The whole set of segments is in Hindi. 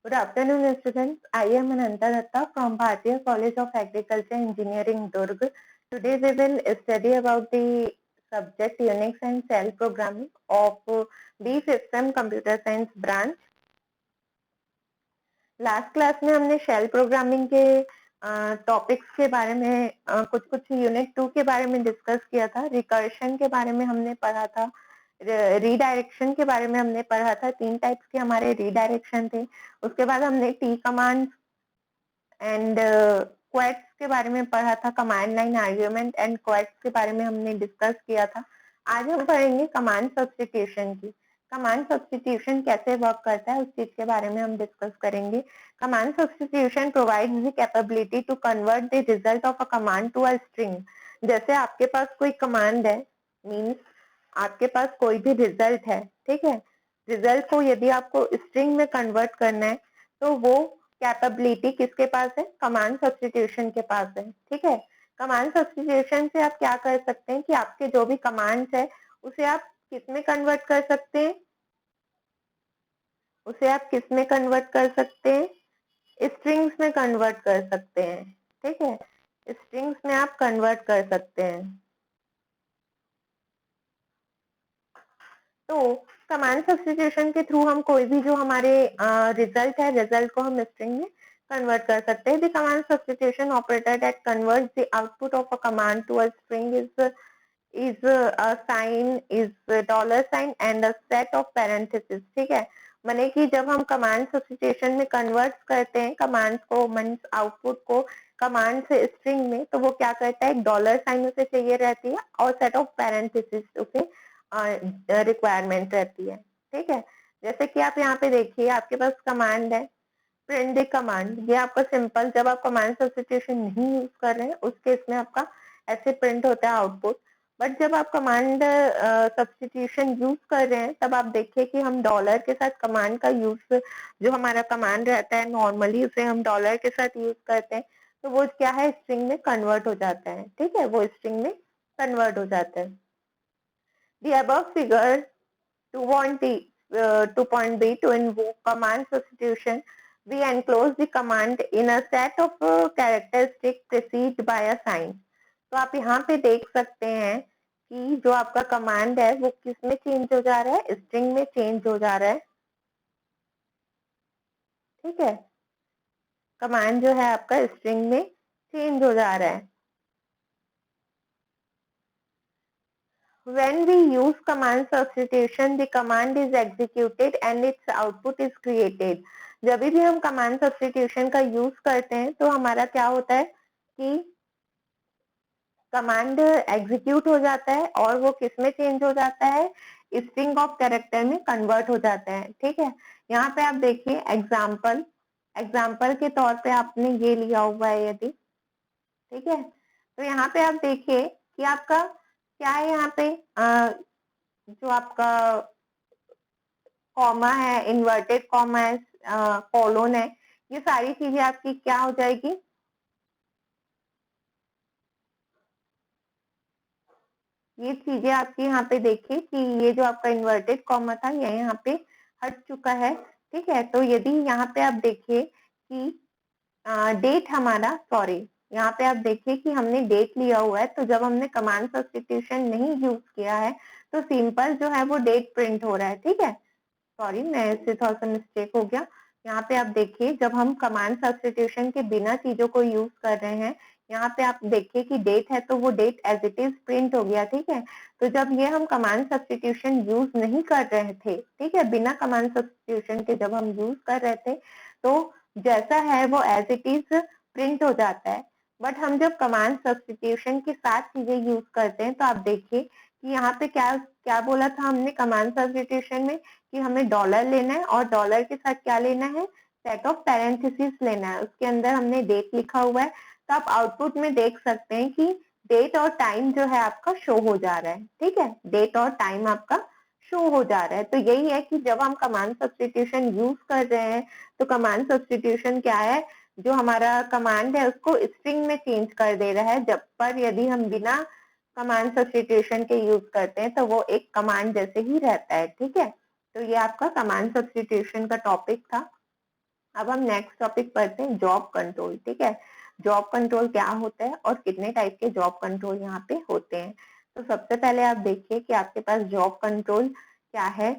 Good afternoon, students. I am Ananta Datta from Bharatiya College of Agriculture Engineering, Durg. Today we will study about the subject Unix and Shell Programming of B System Computer Science branch. Last class में हमने शेल प्रोग्रामिंग के टॉपिक्स के बारे में कुछ कुछ यूनिट 2 के बारे में डिस्कस किया था। रिकर्शन के बारे में हमने पढ़ा था, रीडायरेक्शन के बारे में हमने पढ़ा था। 3 टाइप्स के हमारे रीडायरेक्शन थे। उसके बाद हमने टी कमांड एंड क्वेट्स के बारे में पढ़ा था। Command line argument and quotes के बारे में हमने डिस्कस किया था। आज हम पढ़ेंगे कमांड सब्स्टिट्यूशन की। कमांड सब्स्टिट्यूशन कैसे वर्क करता है उस चीज के बारे में हम डिस्कस करेंगे। Command substitution provides the capability to convert the result of a command to a string. जैसे आपके पास कोई कमांड है, मींस आपके पास कोई भी रिजल्ट है, ठीक है। रिजल्ट को यदि आपको स्ट्रिंग में कन्वर्ट करना है तो वो कैपेबिलिटी किसके पास है? कमांड सब्स्टिट्यूशन के पास है, ठीक है। कमांड सब्स्टिट्यूशन से आप क्या कर सकते हैं कि आपके जो भी कमांड्स है उसे आप किस में कन्वर्ट कर सकते हैं? उसे आप किस में कन्वर्ट कर सकते हैं? स्ट्रिंग्स में कन्वर्ट कर सकते हैं, ठीक है। स्ट्रिंग्स में आप कन्वर्ट कर सकते हैं। तो कमांड सब्स्टिट्यूशन के थ्रू हम कोई भी जो हमारे रिजल्ट है, रिजल्ट को हम स्ट्रिंग में कन्वर्ट कर सकते हैं। The command substitution operator that converts the output of a command to a string is a sign, is dollar sign and a set of parenthesis, ठीक है। माने कि जब हम कमांड सब्स्टिट्यूशन में कन्वर्ट करते हैं कमांड्स को, मींस आउटपुट को कमांड से स्ट्रिंग में, तो वो क्या करता है, एक डॉलर साइन उसे चाहिए रहती है और सेट ऑफ पैरेंथेसिस उसे रिक्वायरमेंट रहती है, ठीक है। जैसे कि आप यहाँ पे देखिए, आपके पास कमांड है प्रिंट द कमांड। ये आपका सिंपल, जब आप कमांड सब्स्टिट्यूशन नहीं यूज कर रहे हैं उस केस में आपका ऐसे प्रिंट होता है आउटपुट। बट जब आप कमांड सब्स्टिट्यूशन यूज कर रहे हैं तब आप देखिए कि हम डॉलर के साथ कमांड का यूज, जो हमारा कमांड रहता है नॉर्मली उसे हम डॉलर के साथ यूज करते हैं, तो वो क्या है, स्ट्रिंग में कन्वर्ट हो जाता है, ठीक है। वो स्ट्रिंग में कन्वर्ट हो जाता है। The above figure 2.B to invoke command substitution, we enclose the command in a set of characteristic preceded by a sign. तो आप यहाँ पे देख सकते हैं कि जो आपका कमांड है वो किस में चेंज हो जा रहा है? स्ट्रिंग में चेंज हो जा रहा है, ठीक है। कमांड जो है आपका स्ट्रिंग में चेंज हो जा रहा है। When we use command substitution, the command is executed and its output is created. जब भी हम command substitution का यूज करते हैं तो हमारा क्या होता है कि कमांड एग्जीक्यूट हो जाता है और वो किस में चेंज हो जाता है? स्ट्रिंग ऑफ कैरेक्टर में कन्वर्ट हो जाता है, ठीक है। यहाँ पे आप देखिए एग्जाम्पल, एग्जाम्पल के तौर पे आपने ये लिया हुआ है यदि, ठीक है। तो यहाँ पे आप देखिए कि आपका क्या है, यहाँ पे जो आपका कॉमा है, इन्वर्टेड कॉमा है, कोलोन है, ये सारी चीजें आपकी क्या हो जाएगी? ये चीजें आपकी यहाँ पे देखिए कि ये जो आपका इन्वर्टेड कॉमा था ये यहाँ पे हट चुका है, ठीक है। तो यदि यहाँ पे आप देखिए कि डेट हमारा, सॉरी, यहाँ पे आप देखिए कि हमने डेट लिया हुआ है, तो जब हमने कमांड सब्स्टिट्यूशन नहीं यूज किया है तो सिंपल जो है वो डेट प्रिंट हो रहा है, ठीक है। सॉरी, मैं इससे थोड़ा सा मिस्टेक हो गया। यहाँ पे आप देखिए जब हम कमांड सब्स्टिट्यूशन के बिना चीजों को यूज कर रहे हैं, यहाँ पे आप देखिए कि डेट है तो वो date as it is print हो गया, ठीक है। तो जब ये हम कमांड सब्स्टिट्यूशन यूज नहीं कर रहे थे, ठीक है, बिना कमांड सब्स्टिट्यूशन के जब हम यूज कर रहे थे तो जैसा है वो एज इट इज प्रिंट हो जाता है। बट हम जब कमांड सब्स्टिट्यूशन के साथ चीजें यूज करते हैं तो आप देखिए कि यहाँ पे क्या क्या बोला था हमने कमांड सब्स्टिट्यूशन में कि हमें डॉलर लेना है और डॉलर के साथ क्या लेना है? सेट ऑफ पैरेंथेसिस लेना है। उसके अंदर हमने डेट लिखा हुआ है, तो आप आउटपुट में देख सकते हैं कि डेट और टाइम जो है आपका शो हो जा रहा है, ठीक है। डेट और टाइम आपका शो हो जा रहा है। तो यही है कि जब हम कमांड सब्स्टिट्यूशन यूज कर रहे हैं तो कमांड सब्स्टिट्यूशन क्या है, जो हमारा कमांड है उसको स्ट्रिंग में चेंज कर दे रहा है। जब पर यदि हम बिना कमांड सब्स्टिट्यूशन के यूज करते हैं तो वो एक कमांड जैसे ही रहता है, ठीक है। तो ये आपका कमांड सब्स्टिट्यूशन का टॉपिक था। अब हम नेक्स्ट टॉपिक पढ़ते हैं, जॉब कंट्रोल। ठीक है, जॉब कंट्रोल क्या होता है और कितने टाइप के जॉब कंट्रोल यहाँ पे होते हैं। तो सबसे पहले आप देखिए कि आपके पास जॉब कंट्रोल क्या है।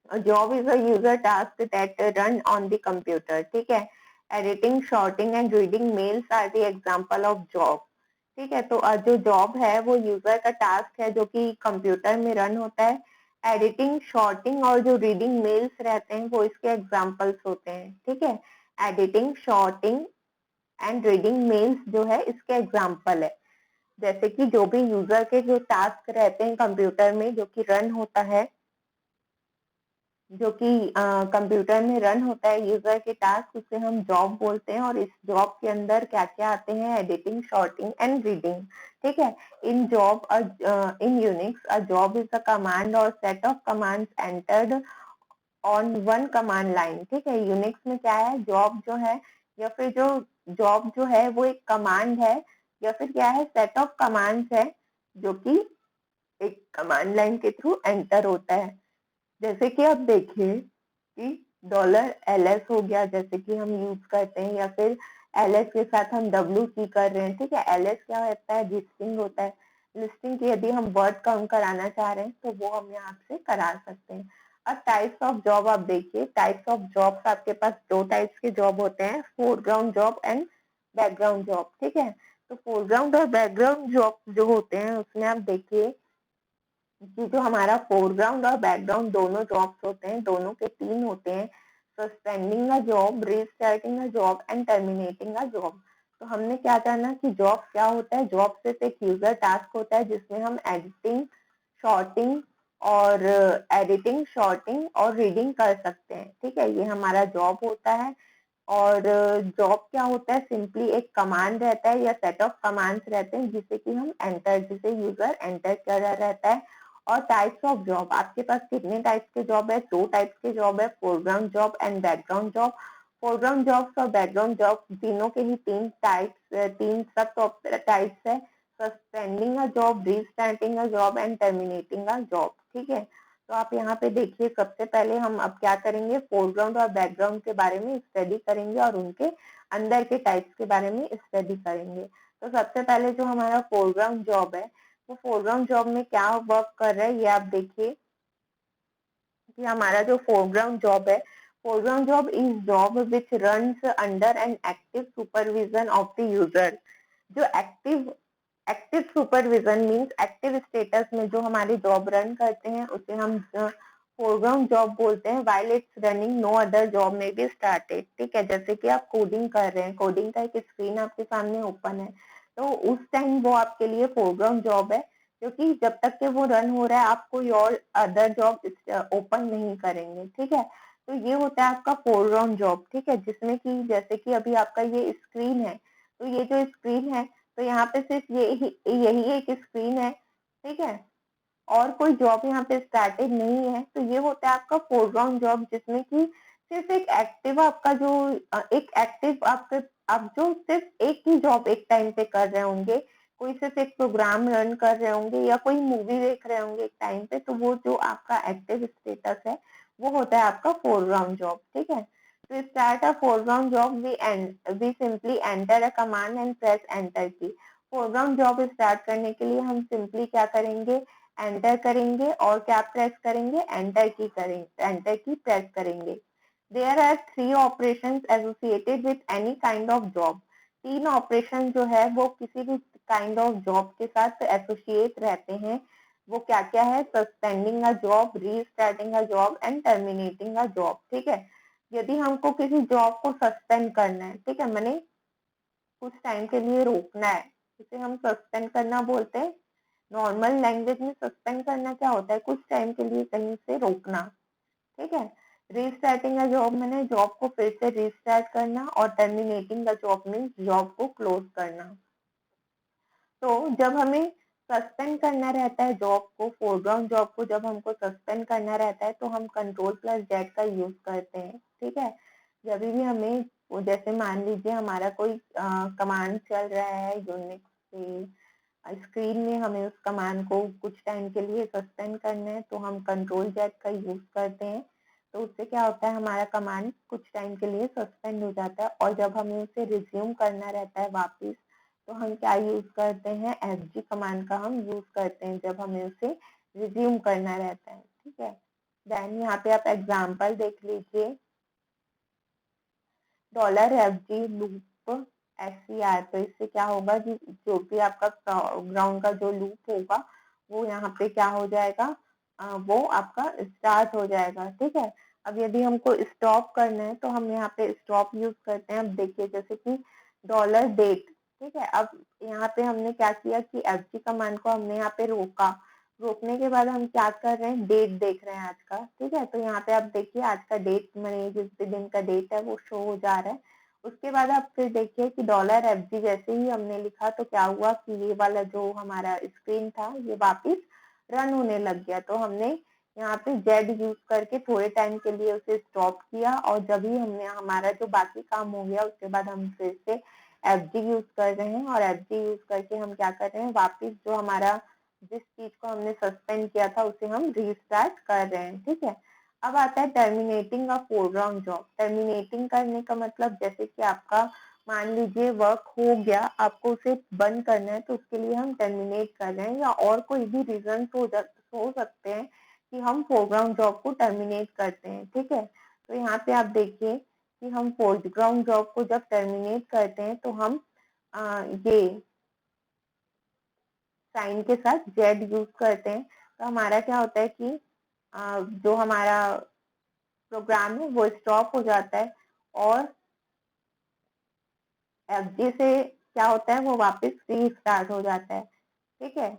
A job is a user task that run on the computer. ठीक है, editing, sorting and reading mails are the example of job. ठीक है, तो जो जॉब है वो यूजर का टास्क है जो कि कंप्यूटर में रन होता है। एडिटिंग, शॉर्टिंग और जो रीडिंग मेल्स रहते हैं वो इसके एग्जांपल्स होते हैं। ठीक है, editing, sorting and reading mails जो है इसके एग्जांपल है। जैसे कि जो भी यूजर के जो टास्क रहते हैं कंप्यूटर में जो कि रन होता है, जो कि कंप्यूटर में रन होता है यूजर के टास्क, उसे हम जॉब बोलते हैं। और इस जॉब के अंदर क्या क्या आते हैं, एडिटिंग, शॉर्टिंग एंड रीडिंग। ठीक है, in job in Unix a job is a command और set of commands entered on one command line. ठीक है, यूनिक्स में क्या है, जॉब जो है या फिर जो जॉब जो है वो एक कमांड है या फिर क्या है, सेट ऑफ कमांड्स है जो कि एक कमांड लाइन के थ्रू एंटर होता है। जैसे कि आप देखिए कि $LS हो गया, जैसे कि हम यूज करते हैं, या फिर LS के साथ हम WC कर रहे हैं। ठीक है, LS क्या होता है, लिस्टिंग होता है। लिस्टिंग की यदि हम वर्ड काउंट कराना चाह रहे हैं तो वो हम यहाँ से करा सकते हैं। अब टाइप्स ऑफ जॉब आप देखिए, टाइप्स ऑफ जॉब्स आपके पास दो टाइप्स के जॉब होते हैं, foreground job and background job. ठीक है, तो फोरग्राउंड और बैकग्राउंड जॉब जो होते हैं उसमें आप देखिए कि जो हमारा फोरग्राउंड और बैकग्राउंड दोनों जॉब्स होते हैं, दोनों के तीन होते हैं, suspending a job, restarting a job and terminating a job. तो हमने क्या जाना कि जॉब क्या होता है, जॉब सिर्फ एक यूजर टास्क होता है जिसमें हम शॉर्टिंग और एडिटिंग, शॉर्टिंग और रीडिंग कर सकते हैं। ठीक है, ये हमारा जॉब होता है। और जॉब क्या होता है, सिंपली एक कमांड रहता है या सेट ऑफ कमांड्स रहते हैं जिसे कि हम जिसे यूजर एंटर कर रहा रहता है। और टाइप्स ऑफ जॉब, आपके पास कितने टाइप्स के जॉब है, दो टाइप्स के जॉब है, foreground job and background job. Foreground jobs और बैकग्राउंड जॉब तीनों के ही तीन टाइप्स, तीन सब टाइप्स है, suspending a job, restarting a job and terminating a job. ठीक है, तो आप यहाँ पे देखिए, सबसे पहले हम अब क्या करेंगे, फोरग्राउंड और बैकग्राउंड के बारे में स्टडी करेंगे और उनके अंदर के टाइप्स के बारे में स्टडी करेंगे। तो सबसे पहले जो हमारा फोरग्राउंड जॉब है, वो फोरग्राउंड जॉब में क्या वर्क कर रहा है, ये आप देखिए कि हमारा जो फोरग्राउंड जॉब है, foreground job is job which runs under an active supervision of the user. जो active active supervision means active status में जो हमारी जॉब रन करते हैं उसे हम फोरग्राउंड जॉब बोलते हैं। While it's running no other job may be started. ठीक है, जैसे कि आप कोडिंग कर रहे हैं, कोडिंग का एक स्क्रीन आपके सामने ओपन है, तो उस टाइम वो आपके लिए फोरग्राउंड जॉब है, क्योंकि जब तक के वो रन हो रहा है आप कोई और अदर जॉब ओपन नहीं करेंगे। ठीक है, तो ये होता है आपका फोरग्राउंड जॉब। ठीक है, जिसमें कि जैसे कि अभी आपका ये स्क्रीन है, तो ये जो स्क्रीन है, तो यहाँ पे सिर्फ यही एक स्क्रीन है। ठीक है, और कोई जॉब यहाँ पे स्टार्टेड नहीं है, तो ये होता है आपका फोरग्राउंड जॉब, जिसमें कि सिर्फ एक एक्टिव आपका जो एक एक्टिव आपके आप जो सिर्फ एक ही जॉब एक टाइम पे कर रहे होंगे, कोई सिर्फ एक प्रोग्राम रन कर रहे होंगे या कोई मूवी देख रहे होंगे एक टाइम पे, तो वो जो आपका एक्टिव स्टेटस है वो होता है आपका फोरग्राउंड जॉब। ठीक है, to start a foreground job we simply enter a command and press enter की। फोरग्राउंड जॉब स्टार्ट करने के लिए हम सिंपली क्या करेंगे, एंटर करेंगे और क्या प्रेस करेंगे, एंटर की प्रेस करेंगे। There are three operations associated with any kind of job. तीन ऑपरेशन जो है वो किसी भी काइंड ऑफ जॉब के साथ एसोसिएट रहते हैं। वो क्या क्या है, suspending a job, restarting a job and terminating a job. ठीक है, यदि हमको किसी जॉब को सस्पेंड करना है, ठीक है, मैंने कुछ टाइम के लिए रोकना है, इसे हम सस्पेंड करना बोलते हैं। नॉर्मल लैंग्वेज में सस्पेंड करना क्या होता है, कुछ टाइम के लिए कहीं से रोकना। ठीक है, रीस्टार्टिंग अ जॉब मैंने जॉब को फिर से रीस्टार्ट करना, और terminating a job means job को क्लोज करना। तो जब हमें सस्पेंड करना रहता है जॉब को, फोरग्राउंड जॉब को जब हमको सस्पेंड करना रहता है तो हम कंट्रोल+Z का यूज करते हैं। ठीक है, जब भी हमें जैसे मान लीजिए हमारा कोई कमांड चल रहा है यूनिक्स पे, स्क्रीन में हमें उस कमांड को कुछ टाइम के लिए सस्पेंड करना है, तो हम कंट्रोल Z का यूज करते हैं। तो उससे क्या होता है, हमारा कमांड कुछ टाइम के लिए सस्पेंड हो जाता है, और जब हमें उसे रिज्यूम करना रहता है वापस, तो हम क्या यूज करते हैं, fg कमांड का हम यूज करते हैं जब हमें उसे रिज्यूम करना रहता है। ठीक है, देन यहाँ पे आप एग्जाम्पल देख लीजिए, $fg लूप SCR। तो इससे क्या होगा कि जो भी आपका ग्राउंड का जो लूप होगा वो यहाँ पे क्या हो जाएगा, वो आपका स्टार्ट हो जाएगा। ठीक है, अब यदि हमको स्टॉप करना है तो हम यहाँ पे स्टॉप यूज करते हैं। अब देखिए जैसे कि $date। ठीक है, अब यहाँ पे हमने क्या किया कि fg कमांड को हमने यहाँ पे रोका, रोकने के बाद हम क्या कर रहे हैं, डेट देख रहे हैं आज का। ठीक है, तो यहाँ पे आप देखिए आज का डेट, मैंने जिस भी दिन का डेट है वो शो हो जा रहा है। उसके बाद आप फिर देखिए कि $fg जैसे ही हमने लिखा तो क्या हुआ कि ये वाला जो हमारा स्क्रीन था ये वापस रन होने लग गया। तो हमने यहाँ पे Z यूज करके थोड़े टाइम के लिए उसे स्टॉप किया, और जब ही हमने हमारा जो बाकी काम हो गया उसके बाद हम फिर से fg यूज कर रहे हैं, और fg यूज करके हम क्या कर रहे हैं, वापस जो हमारा जिस चीज को हमने सस्पेंड किया था उसे हम रीस्टार्ट कर रहे हैं। ठीक है, अब आता है टर्मिनेटिंग अ फोरग्राउंड जॉब। टर्मिनेटिंग करने का मतलब जैसे कि आपका मान लीजिए वर्क हो गया, आपको उसे बंद करना है, तो उसके लिए हम टर्मिनेट कर रहे हैं, या और कोई भी रीजन हो सकते हैं कि हम फोरग्राउंड जॉब को टर्मिनेट करते हैं। ठीक है, तो यहाँ पे आप देखिए कि हम फोरग्राउंड जॉब को जब टर्मिनेट करते हैं तो हम ये साइन के साथ Z यूज करते हैं। तो हमारा क्या होता है कि जो हमारा प्रोग्राम है वो स्टॉप हो जाता है, और fg से क्या होता है, वो वापस रीस्टार्ट हो जाता है। ठीक है,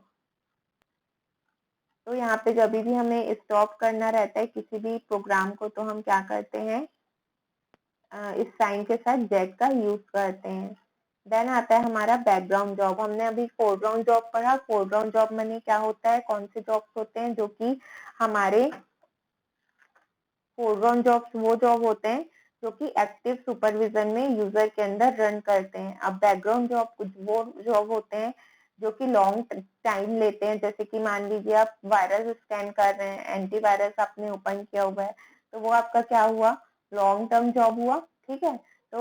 तो यहाँ पे जब भी हमें स्टॉप करना रहता है किसी भी प्रोग्राम को, तो हम क्या करते हैं, इस साइन के साथ Z का यूज करते हैं। देन आता है हमारा बैकग्राउंड जॉब। हमने अभी फोरग्राउंड जॉब पढ़ा। फोरग्राउंड जॉब माने क्या होता है, कौन से जॉब्स होते हैं जो कि हमारे फोरग्राउंड जॉब्स वो जॉब होते हैं जो कि एक्टिव सुपरविजन में यूजर के अंदर रन करते हैं। अब बैकग्राउंड जॉब कुछ वो जॉब होते हैं जो कि लॉन्ग टाइम लेते हैं, जैसे कि मान लीजिए आप वायरस स्कैन कर रहे हैं, एंटीवायरस आपने ओपन किया हुआ है, तो वो आपका क्या हुआ, लॉन्ग टर्म जॉब हुआ। ठीक है, तो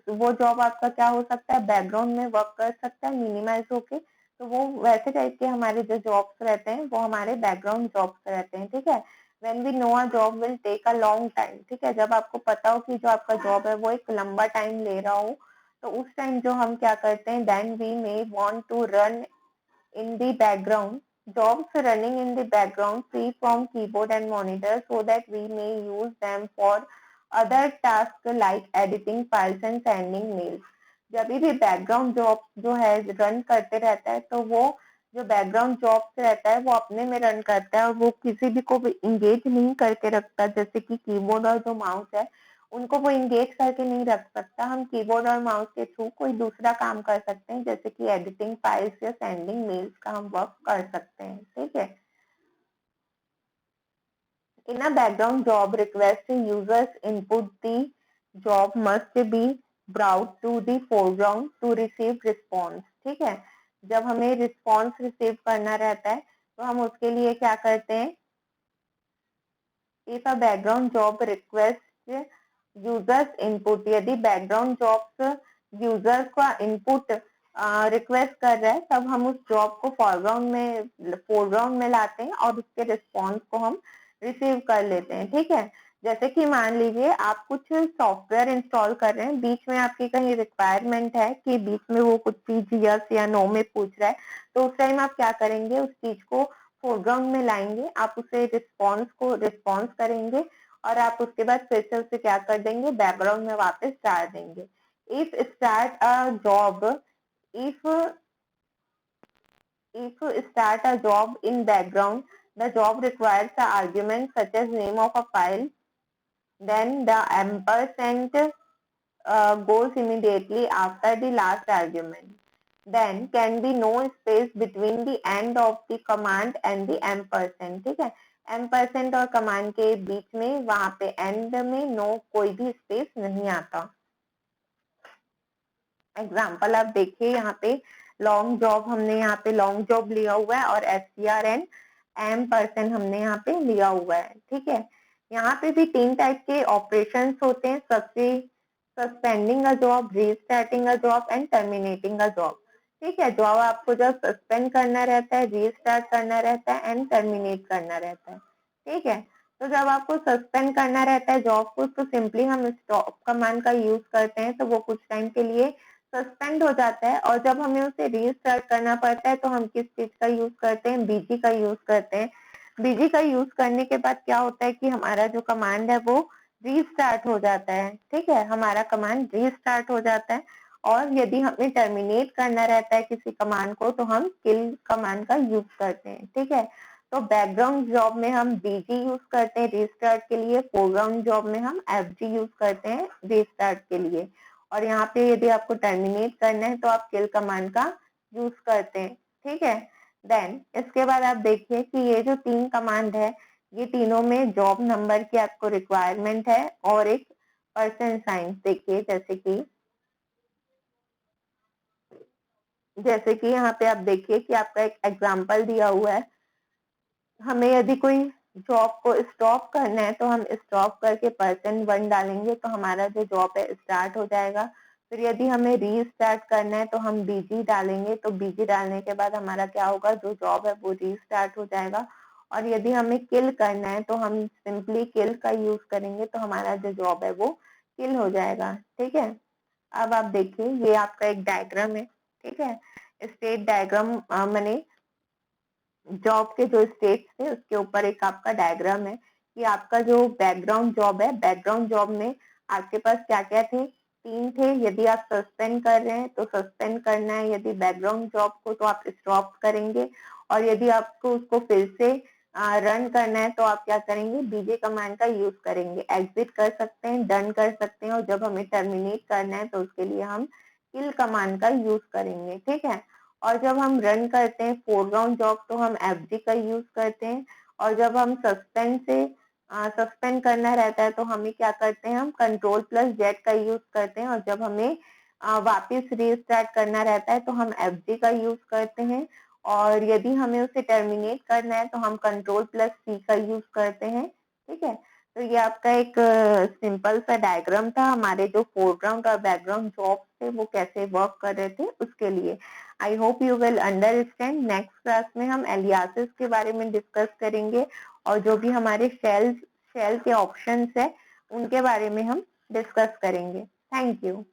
वो जॉब आपका क्या हो सकता है, बैकग्राउंड में वर्क कर सकता है मिनिमाइज होके। तो वो वैसे टाइप के हमारे जो जॉब्स रहते हैं वो हमारे बैकग्राउंड जॉब्स रहते हैं। ठीक है, when we know a job will take a long time। ठीक है, जब आपको पता हो कि जो आपका जॉब है वो एक लंबा टाइम ले रहा हो, तो उस टाइम जो हम क्या करते हैं, then we may want to run in the background jobs running in the background free from keyboard and monitor, so that we may use them for other tasks like editing files and sending mails। जब भी बैकग्राउंड जॉब जो है रन करते रहता है, तो वो जो बैकग्राउंड जॉब रहता है वो अपने में रन करता है, और वो किसी भी को इंगेज नहीं करके रखता। जैसे कि कीबोर्ड और जो माउस है उनको वो इंगेज करके नहीं रख सकता। हम कीबोर्ड और माउस के थ्रू कोई दूसरा काम कर सकते हैं, जैसे कि एडिटिंग फाइल्स या सेंडिंग मेल्स का हम वर्क कर सकते हैं। ठीक है, in a background job request, users input the job must be brought to the foreground to receive response। ठीक है, जब हमें रिस्पॉन्स रिसीव करना रहता है तो हम उसके लिए क्या करते हैं, if a background job request users input, यदि बैकग्राउंड जॉब्स यूजर्स का इनपुट रिक्वेस्ट कर रहा है, तब हम उस जॉब को फोरग्राउंड में लाते हैं और उसके रिस्पॉन्स को हम रिसीव कर लेते हैं। ठीक है, जैसे कि मान लीजिए आप कुछ सॉफ्टवेयर इंस्टॉल कर रहे हैं, बीच में आपकी कहीं रिक्वायरमेंट है कि बीच में वो कुछ चीज यस या नो में पूछ रहा है, तो उस टाइम आप क्या करेंगे, उस चीज को फोरग्राउंड में लाएंगे, आप उसे रिस्पॉन्स करेंगे, और आप उसके बाद फिर से उसे क्या कर देंगे, बैकग्राउंड में वापस डाल देंगे। If start a job if start a job in background, the job requires the argument such as name of a file, then the ampersand goes immediately after the last argument, then can be no space between the end of the command and the ampersand। ठीक है, ampersand और command के बीच में वहां पे end में no कोई भी स्पेस नहीं आता। एग्जाम्पल आप देखिए, यहाँ पे लॉन्ग जॉब, हमने यहाँ पे लॉन्ग जॉब लिया हुआ है, और SCR एंड एम पर्सन हमने यहाँ पे लिया हुआ है। ठीक है, यहाँ पे भी 3 टाइप के ऑपरेशंस होते हैं, सबसे suspending a job, restarting a job and terminating a job. ठीक है, जॉब आपको जब सस्पेंड करना रहता है, रीस्टार्ट करना रहता है एंड टर्मिनेट करना रहता है। ठीक है, तो जब आपको सस्पेंड करना रहता है जॉब को, तो सिंपली हम स्टॉप कमांड का यूज करते हैं, तो वो कुछ टाइम के लिए सस्पेंड हो जाता है। और जब हमें उसे रीस्टार्ट करना पड़ता है तो हम किस चीज का यूज करते हैं, बीजी का यूज करते हैं। बीजी का यूज करने के बाद क्या होता है कि हमारा जो कमांड है वो रीस्टार्ट हो जाता है। ठीक है, हमारा कमांड रीस्टार्ट हो जाता है। और यदि हमें टर्मिनेट करना रहता है किसी कमांड को, तो हम किल कमांड का यूज करते हैं। ठीक है, तो बैकग्राउंड जॉब में हम बीजी यूज करते हैं रीस्टार्ट के लिए, फोरग्राउंड जॉब में हम एफजी यूज करते हैं रीस्टार्ट के लिए। और यहाँ पे यदि आपको टर्मिनेट करना है तो आप किल कमांड का यूज करते हैं। ठीक है, देन इसके बाद आप देखिए कि ये जो 3 कमांड है, ये तीनों में जॉब नंबर की आपको रिक्वायरमेंट है और एक परसेंट साइन। देखिए जैसे कि यहाँ पे आप देखिए कि आपका एक एग्जाम्पल दिया हुआ है। हमें यदि कोई जॉब को स्टॉप करना है तो हम स्टॉप करके %1 डालेंगे तो हमारा जो जॉब है स्टार्ट हो जाएगा। फिर यदि हमें रीस्टार्ट करना है तो हम बीजी डालेंगे, तो बीजी डालने के बाद हमारा क्या होगा, जो जॉब है वो रीस्टार्ट हो जाएगा। और यदि हमें किल करना है तो हम सिंपली किल का यूज करेंगे, तो हमारा जो जॉब है वो किल हो जाएगा। ठीक है, अब आप देखिए ये आपका एक डायग्राम है। ठीक है, स्टेट डायग्राम मैंने जॉब के जो स्टेट्स थे उसके ऊपर एक आपका डायग्राम है कि आपका जो बैकग्राउंड जॉब है, बैकग्राउंड जॉब में आपके पास क्या क्या थे, 3 थे। यदि आप सस्पेंड कर रहे हैं तो सस्पेंड करना है, यदि बैकग्राउंड जॉब को तो आप स्टॉप करेंगे, और यदि आपको उसको फिर से रन करना है तो आप क्या करेंगे, बीजे कमांड का यूज करेंगे। एग्जिट कर सकते हैं, डन कर सकते हैं, और जब हमें टर्मिनेट करना है तो उसके लिए हम किल कमांड का यूज करेंगे। ठीक है, और जब हम रन करते हैं फोरग्राउंड जॉब तो हम एफजी का यूज करते हैं। और जब हम सस्पेंड करना रहता है तो हमें क्या करते हैं, हम कंट्रोल+Z का यूज करते हैं। और जब हमें वापस रीस्टार्ट करना रहता है तो हम एफजी का यूज करते हैं। और यदि हमें उसे टर्मिनेट करना है तो हम कंट्रोल+C का यूज करते हैं। ठीक है, तो ये आपका एक सिंपल सा डायग्राम था हमारे जो फोरग्राउंड और बैकग्राउंड जॉब थे वो कैसे वर्क कर रहे थे उसके लिए। I hope you will understand. Next class में हम एलियासेस के बारे में डिस्कस करेंगे, और जो भी हमारे शेल के ऑप्शंस है उनके बारे में हम डिस्कस करेंगे। Thank you.